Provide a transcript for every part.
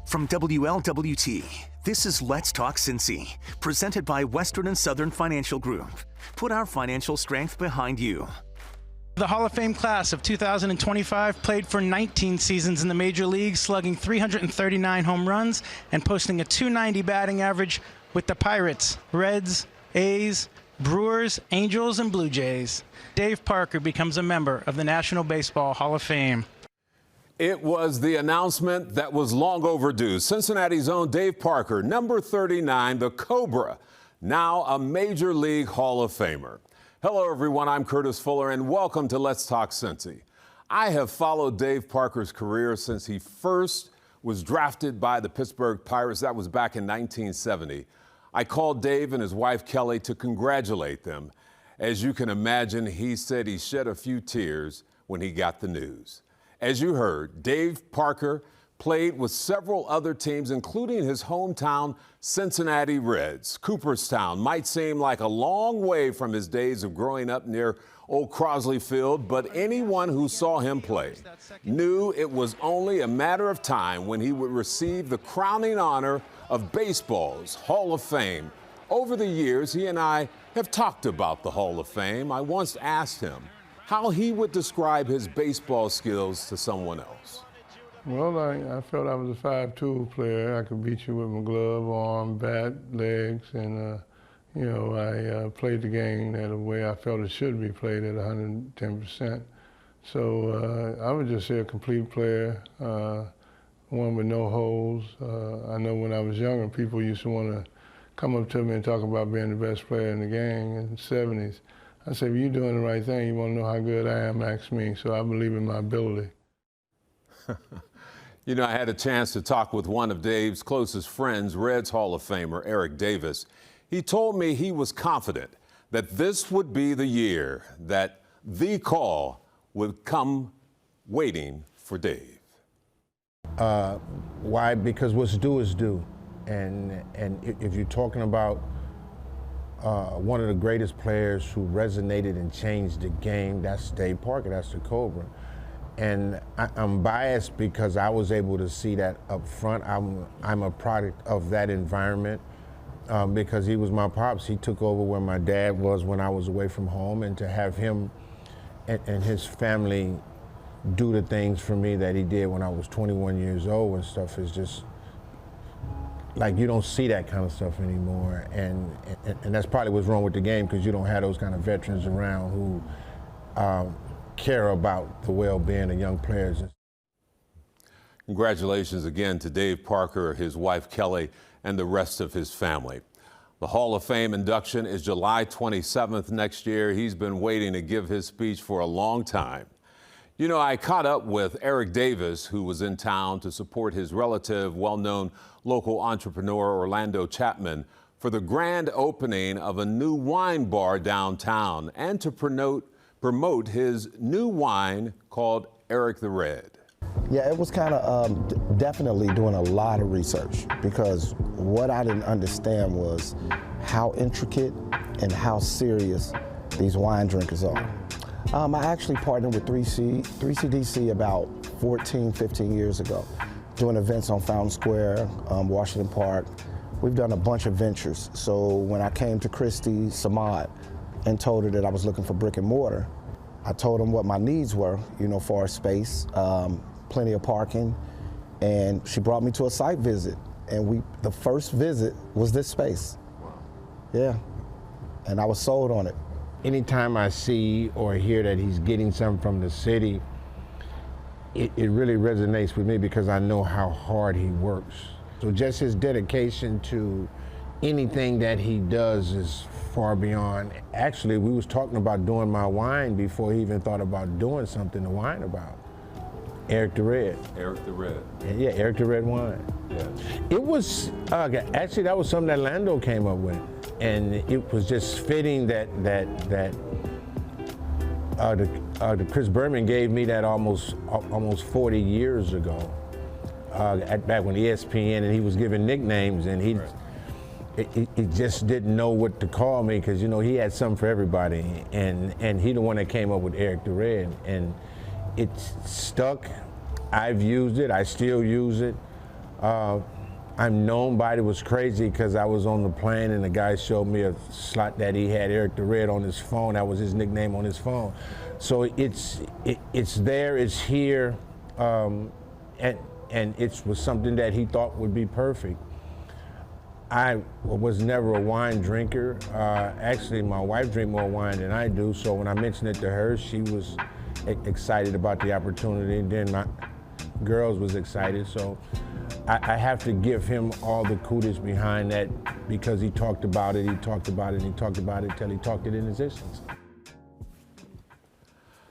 From WLWT, this is Let's Talk Cincy, presented by Western and Southern Financial Group. Put our financial strength behind you. The Hall of Fame class of 2025 played for 19 seasons in the major leagues, slugging 339 home runs and posting a .290 batting average with the Pirates, Reds, A's, Brewers, Angels, and Blue Jays. Dave Parker becomes a member of the National Baseball Hall of Fame. It was the announcement that was long overdue. Cincinnati's own Dave Parker, number 39, the Cobra, now a Major League Hall of Famer. Hello, everyone. I'm Curtis Fuller, and welcome to Let's Talk Cincy. I have followed Dave Parker's career since he first was drafted by the Pittsburgh Pirates. That was back in 1970. I called Dave and his wife, Kelly, to congratulate them. As you can imagine, he said he shed a few tears when he got the news. As you heard, Dave Parker played with several other teams, including his hometown Cincinnati Reds. Cooperstown might seem like a long way from his days of growing up near Old Crosley Field, but anyone who saw him play knew it was only a matter of time when he would receive the crowning honor of baseball's Hall of Fame. Over the years, he and I have talked about the Hall of Fame. I once asked him how he would describe his baseball skills to someone else. Well, I felt I was a 5-tool player. I could beat you with my glove, arm, bat, legs, and I played the game in a way I felt it should be played at 110%. So I would just say a complete player, one with no holes. I know when I was younger, people used to want to come up to me and talk about being the best player in the game in the 70s. I said, well, you're doing the right thing. You want to know how good I am, ask me. So I believe in my ability. You know, I had a chance to talk with one of Dave's closest friends, Reds Hall of Famer Eric Davis. He told me he was confident that this would be the year that the call would come waiting for Dave. Why? Because what's due is due. And if you're talking about one of the greatest players who resonated and changed the game, that's Dave Parker, that's the Cobra. And I'm biased because I was able to see that up front. I'm a product of that environment because he was my pops. He took over where my dad was when I was away from home, and to have him and his family do the things for me that he did when I was 21 years old and stuff is just, like, you don't see that kind of stuff anymore, and that's probably what's wrong with the game, because you don't have those kind of veterans around who care about the well-being of young players. Congratulations again to Dave Parker, his wife Kelly, and the rest of his family. The Hall of Fame induction is July 27th next year. He's been waiting to give his speech for a long time. You know, I caught up with Eric Davis, who was in town to support his relative, well-known local entrepreneur Orlando Chapman, for the grand opening of a new wine bar downtown and to promote his new wine called Eric the Red. Yeah, it was kind of definitely doing a lot of research, because what I didn't understand was how intricate and how serious these wine drinkers are. I actually partnered with 3CDC about 14, 15 years ago, doing events on Fountain Square, Washington Park. We've done a bunch of ventures. So when I came to Christy Samad and told her that I was looking for brick and mortar, I told them what my needs were, for a space, plenty of parking, and she brought me to a site visit. And the first visit was this space. Yeah, and I was sold on it. Anytime I see or hear that he's getting something from the city, it really resonates with me, because I know how hard he works. So just his dedication to anything that he does is far beyond. Actually, we was talking about doing my wine before he even thought about doing something to wine about. Eric the Red. Eric the Red. Yeah, Eric the Red wine. Yeah. It was, actually that was something that Lando came up with. And it was just fitting that Chris Berman gave me that almost 40 years ago, back when ESPN, and he was giving nicknames, and he just didn't know what to call me, because he had something for everybody, and he the one that came up with Eric the Red, and it stuck. I've used it. I still use it. I'm known by it. It was crazy because I was on the plane and the guy showed me a slot that he had Eric the Red on his phone. That was his nickname on his phone. So it's there, it's here, and it was something that he thought would be perfect. I was never a wine drinker. Actually, my wife drinks more wine than I do, so when I mentioned it to her, she was excited about the opportunity, and then my girls was excited, so I have to give him all the kudos behind that because he talked about it, he talked about it, and he talked about it till he talked it in existence.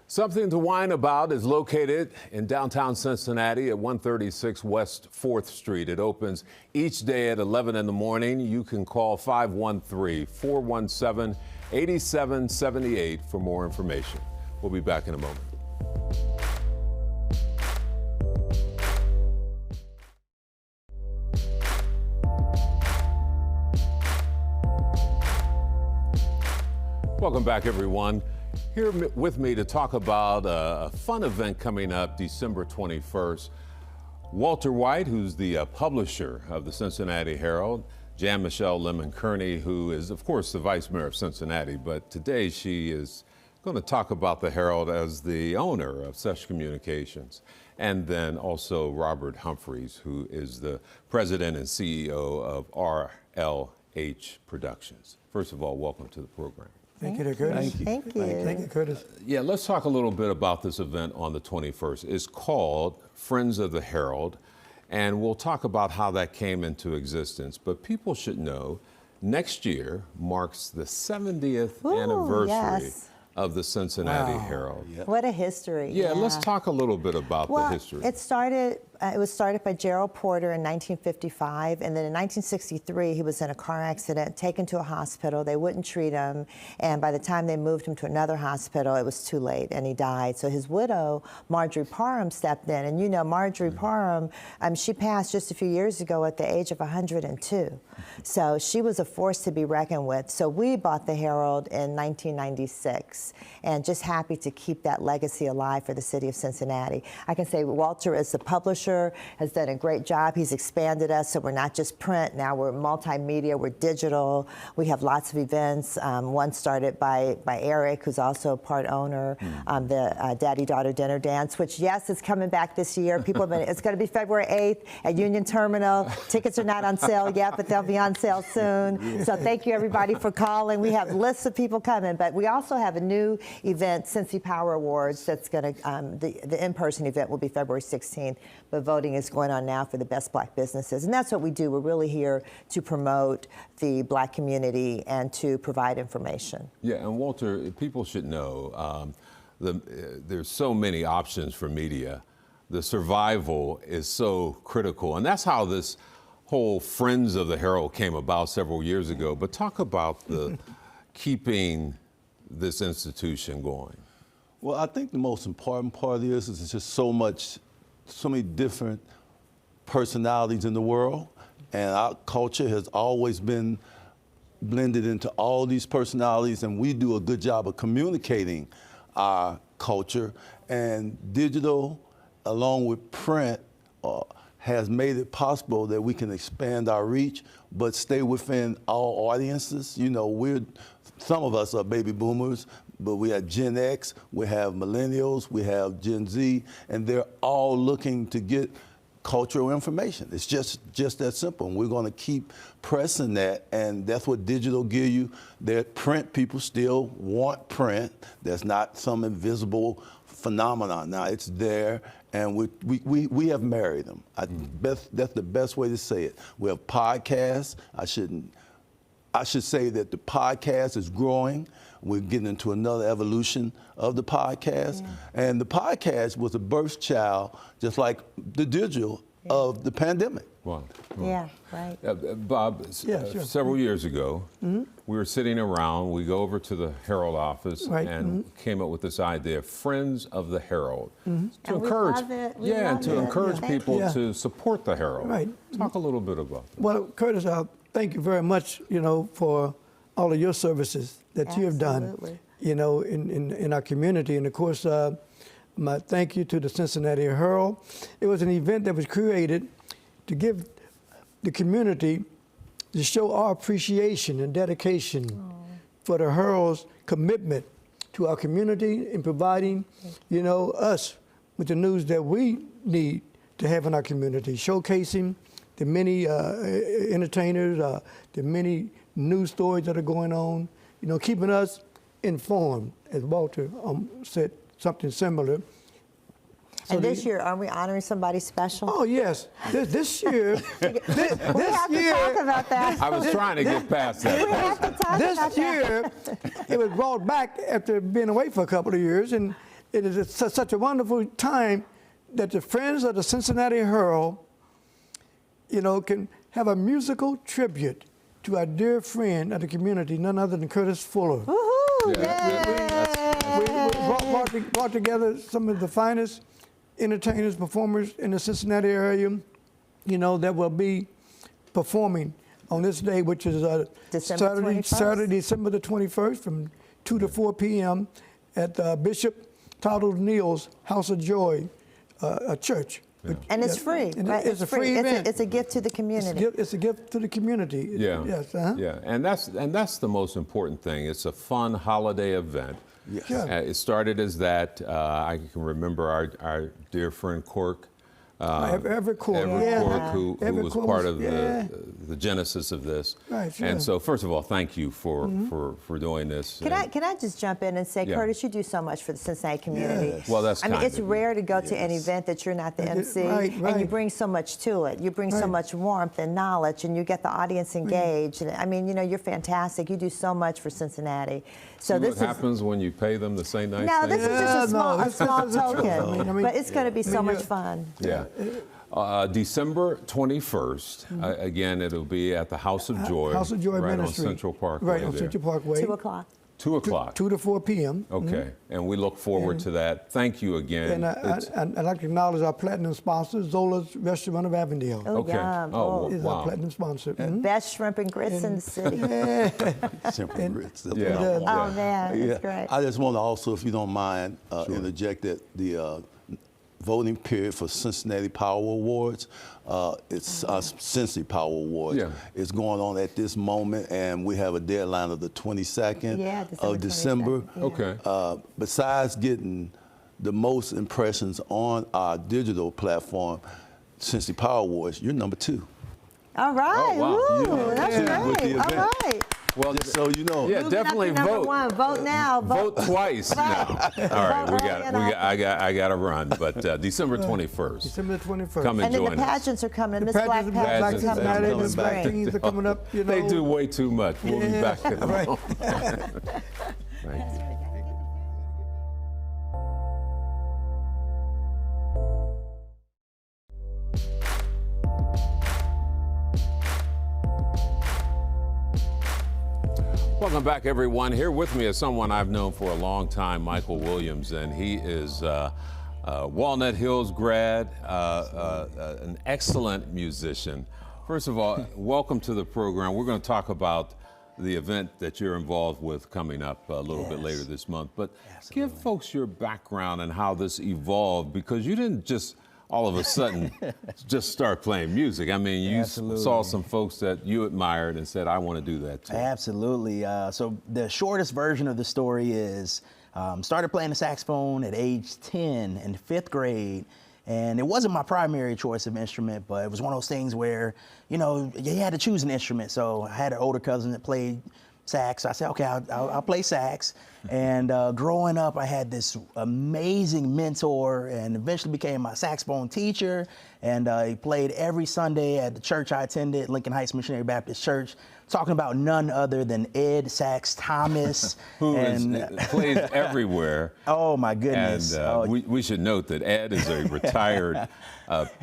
Something to Wine About is located in downtown Cincinnati at 136 West 4th Street. It opens each day at 11 in the morning. You can call 513-417-8778 for more information. We'll be back in a moment. Welcome back, everyone. Here with me to talk about a fun event coming up December 21st. Walter White, who's the publisher of the Cincinnati Herald, Jan Michelle Lemon Kearney, who is, of course, the vice mayor of Cincinnati, but today she is going to talk about the Herald as the owner of Sesh Communications. And then also Robert Humphreys, who is the president and CEO of RLH Productions. First of all, welcome to the program. Thank you, Curtis. Thank you. Thank you, Curtis. Yeah, let's talk a little bit about this event on the 21st. It's called Friends of the Herald, and we'll talk about how that came into existence. But people should know next year marks the 70th anniversary of the Cincinnati Herald. Yeah. What a history. Yeah, let's talk a little bit about the history. It was started by Gerald Porter in 1955, and then in 1963 he was in a car accident, taken to a hospital. They wouldn't treat him, and by the time they moved him to another hospital, it was too late, and he died. So his widow, Marjorie Parham, stepped in, and you know Marjorie Parham, she passed just a few years ago at the age of 102. So she was a force to be reckoned with. So we bought the Herald in 1996, and just happy to keep that legacy alive for the city of Cincinnati. I can say Walter is the publisher, has done a great job. He's expanded us, so we're not just print. Now we're multimedia, we're digital. We have lots of events. One started by Eric, who's also a part owner, the Daddy-Daughter Dinner Dance, which, yes, is coming back this year. People have been, it's going to be February 8th at Union Terminal. Tickets are not on sale yet, but they'll be on sale soon. So thank you, everybody, for calling. We have lists of people coming, but we also have a new event, Cincy Power Awards, that's going to, the in-person event will be February 16th. But voting is going on now for the best black businesses. And that's what we do. We're really here to promote the black community and to provide information. Yeah, and Walter, people should know there's so many options for media. The survival is so critical. And that's how this whole Friends of the Herald came about several years ago. But talk about the keeping this institution going. Well, I think the most important part of this is just so many different personalities in the world, and our culture has always been blended into all these personalities, and we do a good job of communicating our culture. And digital, along with print, has made it possible that we can expand our reach, but stay within all audiences. You know, some of us are baby boomers, but we have Gen X, we have millennials, we have Gen Z, and they're all looking to get cultural information. It's just that simple. And we're going to keep pressing that, and that's what digital gives you. That print people still want print. That's not some invisible phenomenon. Now it's there, and we have married them. That's the best way to say it. We have podcasts. I should say that the podcast is growing. We're getting into another evolution of the podcast. Yeah. And the podcast was a birth child, just like the digital, of the pandemic. Wow. Yeah, right. Bob, several years ago, we were sitting around, we go over to the Herald office and came up with this idea, Friends of the Herald. To encourage, encourage people to support the Herald. Right. Talk a little bit about that. Well, Curtis, thank you very much, for all of your services that you have done, in our community. And of course, my thank you to the Cincinnati Herald. It was an event that was created to give the community, to show our appreciation and dedication for the Herald's commitment to our community in providing, you know, us with the news that we need to have in our community, showcasing the many entertainers, the many news stories that are going on, you know, keeping us informed, as Walter said something similar. So and this year, are we honoring somebody special? Oh, yes. This year, we have to talk about that. I was trying to get past that. We have to talk this year, it was brought back after being away for a couple of years, and it is such a wonderful time that the Friends of the Cincinnati Herald, you know, can have a musical tribute to our dear friend of the community, none other than Curtis Fuller. Woohoo! We brought together some of the finest entertainers, performers in the Cincinnati area, you know, that will be performing on this day, which is Saturday, December the 21st, from 2 to 4 p.m. at Bishop Toddle Neal's House of Joy Church. Yeah. And it's free, right? It's a free event. It's a gift to the community. It's a gift to the community. Yeah. Yes. Yeah. And that's the most important thing. It's a fun holiday event. Yes. Yeah. It started as that. I can remember our dear friend Cork. Everett Cork, who was part of the genesis of this. Right, sure. And so, first of all, thank you for doing this. Can I just jump in and say, Curtis, you do so much for the Cincinnati community. Yes. Well, that's I mean, it's rare to go to an event that you're not the MC, and you bring so much to it. You bring so much warmth and knowledge, and you get the audience engaged. And I mean, you know, you're fantastic. You do so much for Cincinnati. So this what happens when you pay them to say nice things? No, this is just a small token, but it's going to be so much fun. Yeah. December 21st, again, it'll be at the House of Joy. House of Joy right Ministry. on Central Parkway. Right on Central Parkway. 2 o'clock. 2 o'clock. 2 to 4 p.m. Okay, and we look forward to that. Thank you again. And I'd like to acknowledge our platinum sponsor, Zola's Restaurant of Avondale. Oh, okay. Yum. Wow. Our platinum sponsor. Best shrimp and grits in the city. Shrimp and grits. Oh, man, that's great. I just want to also, if you don't mind, interject that the voting period for Cincinnati Power Awards. It's Cincy Power Awards. Yeah. It's going on at this moment, and we have a deadline of the 22nd of December. Yeah. Okay. Besides getting the most impressions on our digital platform, Cincy Power Awards, you're number 2. All right. Oh, wow. Ooh, that's great. All right. Well, just so you know. Yeah, definitely vote. Vote now. Vote twice now. All right, I got to run, but December 21st. December 21st. Come and join us. And the pageants are coming. The Miss Black pageants pageants are coming in the spring. Things are coming up, you know. They do way too much. We'll be back in a moment. Thank you. Welcome back, everyone. Here with me is someone I've known for a long time, Michael Williams, and he is Walnut Hills grad, an excellent musician. First of all, welcome to the program. We're going to talk about the event that you're involved with coming up a little bit later this month, but give folks your background and how this evolved, because you didn't just all of a sudden just start playing music. I mean, you saw some folks that you admired and said, I want to do that too. Absolutely. So the shortest version of the story is started playing the saxophone at age 10 in 5th grade. And it wasn't my primary choice of instrument, but it was one of those things where, you know, you had to choose an instrument. So I had an older cousin that played sax. So I said, okay, I'll play sax. And growing up, I had this amazing mentor and eventually became my saxophone teacher. And he played every Sunday at the church I attended, Lincoln Heights Missionary Baptist Church, talking about none other than Ed Sax Thomas. Who plays everywhere. Oh, my goodness. And we should note that Ed is a retired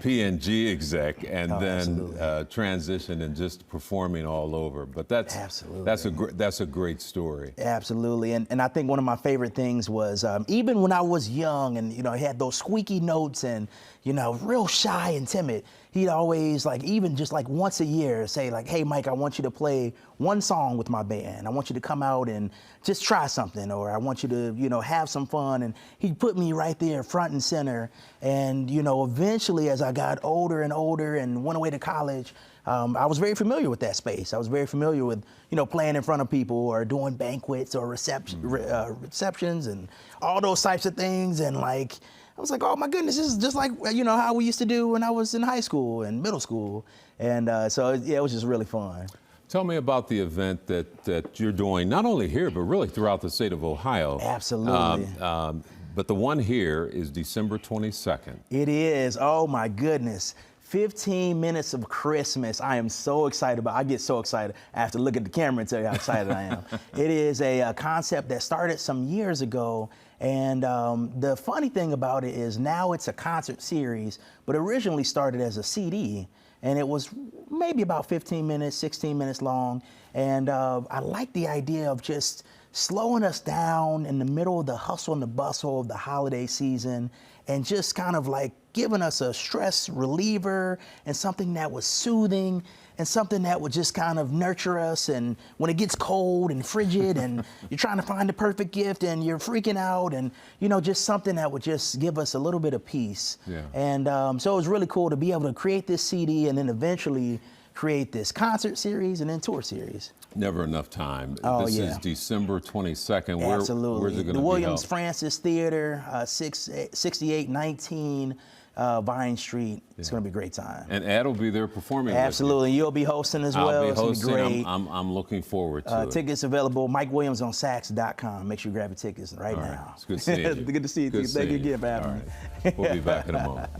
P&G exec and then transitioned and just performing all over. But that's a great story. Absolutely. And I think one of my favorite things was even when I was young and, you know, I had those squeaky notes and, you know, real shy and timid, he'd always, like, even just like once a year say like, hey, Mike, I want you to play one song with my band. I want you to come out and just try something, or I want you to, you know, have some fun. And he'd put me right there front and center. And, you know, eventually as I got older and older and went away to college, I was very familiar with that space. I was very familiar with, you know, playing in front of people or doing banquets or receptions and all those types of things. And like, I was like, oh my goodness, this is just like, you know, how we used to do when I was in high school and middle school. And so, yeah, it was just really fun. Tell me about the event that you're doing, not only here, but really throughout the state of Ohio. Absolutely. But the one here is December 22nd. It is. Oh my goodness. 15 minutes of Christmas. I am so excited about. I get so excited. I have to look at the camera and tell you how excited I am. It is a concept that started some years ago. And the funny thing about it is now it's a concert series, but originally started as a CD. And it was maybe about 15 minutes, 16 minutes long. And I like the idea of just slowing us down in the middle of the hustle and the bustle of the holiday season, and just kind of like giving us a stress reliever and something that was soothing and something that would just kind of nurture us. And when it gets cold and frigid and you're trying to find the perfect gift and you're freaking out, and, you know, just something that would just give us a little bit of peace. Yeah. And so it was really cool to be able to create this CD and then eventually create this concert series and then tour series. Never enough time. Oh, this yeah. is December 22nd. Absolutely. Where's it going to be The Williams held? Francis Theater, 6819 Vine Street. It's going to be a great time. And Ed will be there performing. Absolutely. You'll be hosting as well. I'll be It's gonna hosting. great. I'm looking forward to it. Tickets available. MikeWilliamsOnSax.com. Make sure you grab your tickets right All right. now. It's good seeing you. Good to see you. Good Thank you seeing you. again for having All me. right. We'll be back in a moment.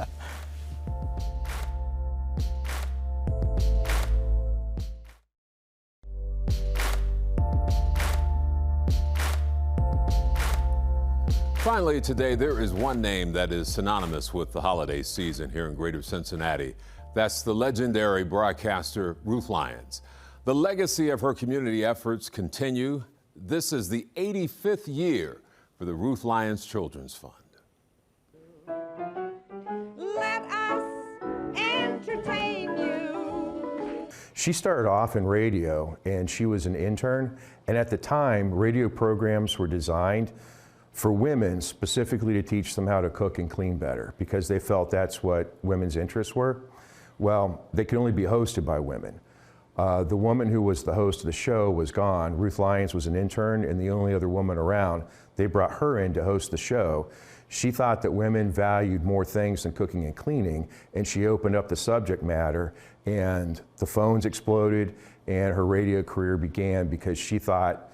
Finally today, there is one name that is synonymous with the holiday season here in Greater Cincinnati. That's the legendary broadcaster Ruth Lyons. The legacy of her community efforts continue. This is the 85th year for the Ruth Lyons Children's Fund. Let us entertain you. She started off in radio, and she was an intern. And at the time, radio programs were designed for women specifically to teach them how to cook and clean better, because they felt that's what women's interests were. Well, they could only be hosted by women. The woman who was the host of the show was gone. Ruth Lyons was an intern and the only other woman around. They brought her in to host the show. She thought that women valued more things than cooking and cleaning, and she opened up the subject matter, and the phones exploded and her radio career began because she thought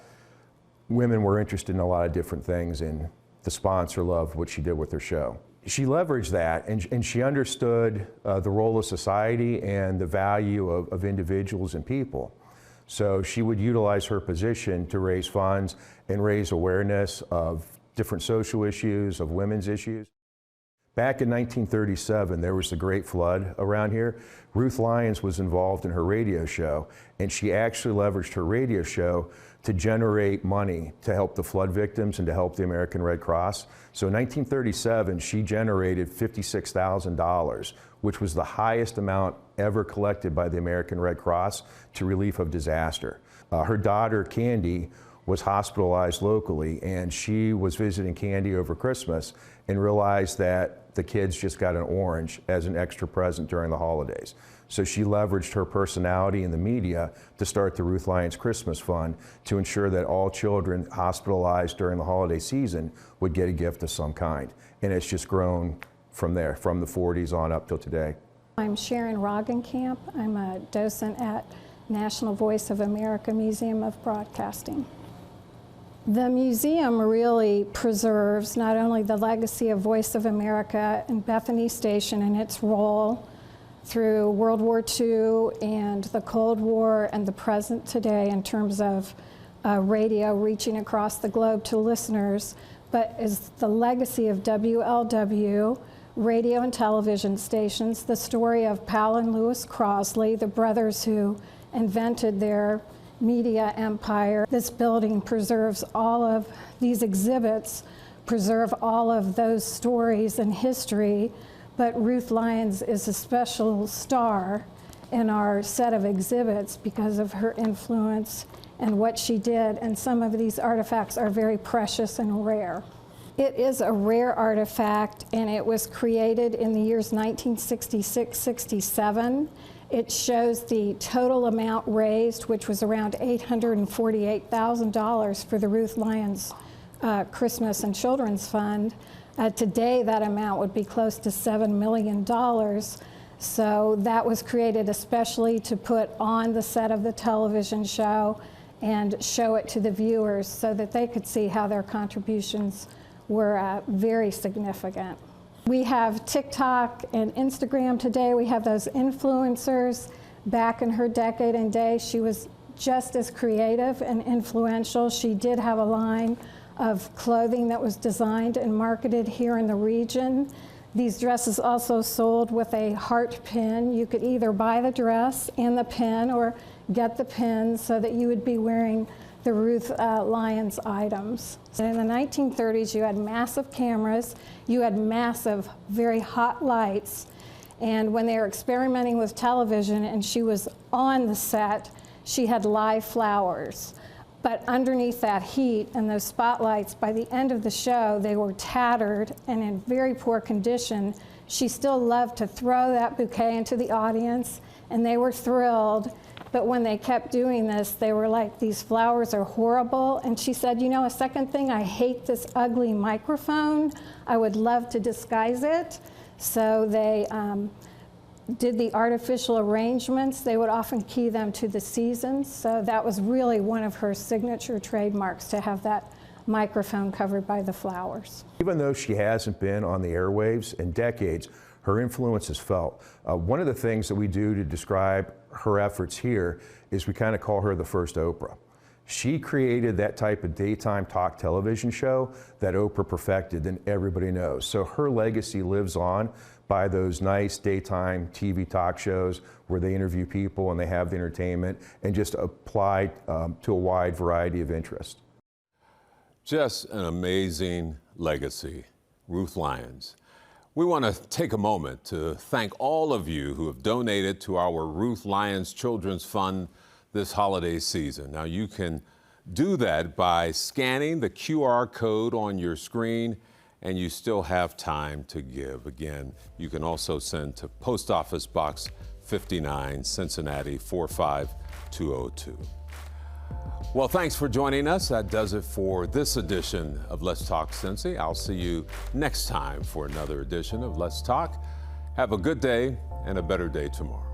women were interested in a lot of different things, and the sponsor loved what she did with her show. She leveraged that, and she understood the role of society and the value of individuals and people. So she would utilize her position to raise funds and raise awareness of different social issues, of women's issues. Back in 1937, there was the Great Flood around here. Ruth Lyons was involved in her radio show, and she actually leveraged her radio show to generate money to help the flood victims and to help the American Red Cross. So in 1937, she generated $56,000, which was the highest amount ever collected by the American Red Cross to relief of disaster. Her daughter, Candy, was hospitalized locally, and she was visiting Candy over Christmas and realized that the kids just got an orange as an extra present during the holidays. So she leveraged her personality in the media to start the Ruth Lyons Christmas Fund to ensure that all children hospitalized during the holiday season would get a gift of some kind. And it's just grown from there, from the 40s on up till today. I'm Sharon Roggenkamp. I'm a docent at National Voice of America Museum of Broadcasting. The museum really preserves not only the legacy of Voice of America and Bethany Station and its role through World War II and the Cold War and the present today in terms of radio reaching across the globe to listeners, but is the legacy of WLW, radio and television stations, the story of Pal and Lewis Crosley, the brothers who invented their media empire. This building preserves all of these exhibits, preserve all of those stories and history, but Ruth Lyons is a special star in our set of exhibits because of her influence and what she did, and some of these artifacts are very precious and rare. It is a rare artifact, and it was created in the years 1966-67. It shows the total amount raised, which was around $848,000 for the Ruth Lyons Christmas and Children's Fund. Today, that amount would be close to $7 million. So that was created especially to put on the set of the television show and show it to the viewers so that they could see how their contributions were very significant. We have TikTok and Instagram today. We have those influencers. Back in her decade and day, she was just as creative and influential. She did have a line of clothing that was designed and marketed here in the region. These dresses also sold with a heart pin. You could either buy the dress and the pin or get the pin so that you would be wearing the Ruth Lyons items. In the 1930s, you had massive cameras, you had massive, very hot lights, and when they were experimenting with television and she was on the set, she had live flowers. But underneath that heat and those spotlights, by the end of the show, they were tattered and in very poor condition. She still loved to throw that bouquet into the audience, and they were thrilled. But when they kept doing this, they were like, these flowers are horrible. And she said, you know, a second thing, I hate this ugly microphone. I would love to disguise it. So they did the artificial arrangements. They would often key them to the seasons. So that was really one of her signature trademarks, to have that microphone covered by the flowers. Even though she hasn't been on the airwaves in decades, her influence is felt. One of the things that we do to describe her efforts here is we kind of call her the first Oprah. She created that type of daytime talk television show that Oprah perfected and everybody knows. So her legacy lives on by those nice daytime TV talk shows where they interview people and they have the entertainment and just apply to a wide variety of interests. Just an amazing legacy, Ruth Lyons. We want to take a moment to thank all of you who have donated to our Ruth Lyons Children's Fund this holiday season. Now, you can do that by scanning the QR code on your screen, and you still have time to give. Again, you can also send to Post Office Box 59, Cincinnati 45202. Well, thanks for joining us. That does it for this edition of Let's Talk Cincy. I'll see you next time for another edition of Let's Talk. Have a good day and a better day tomorrow.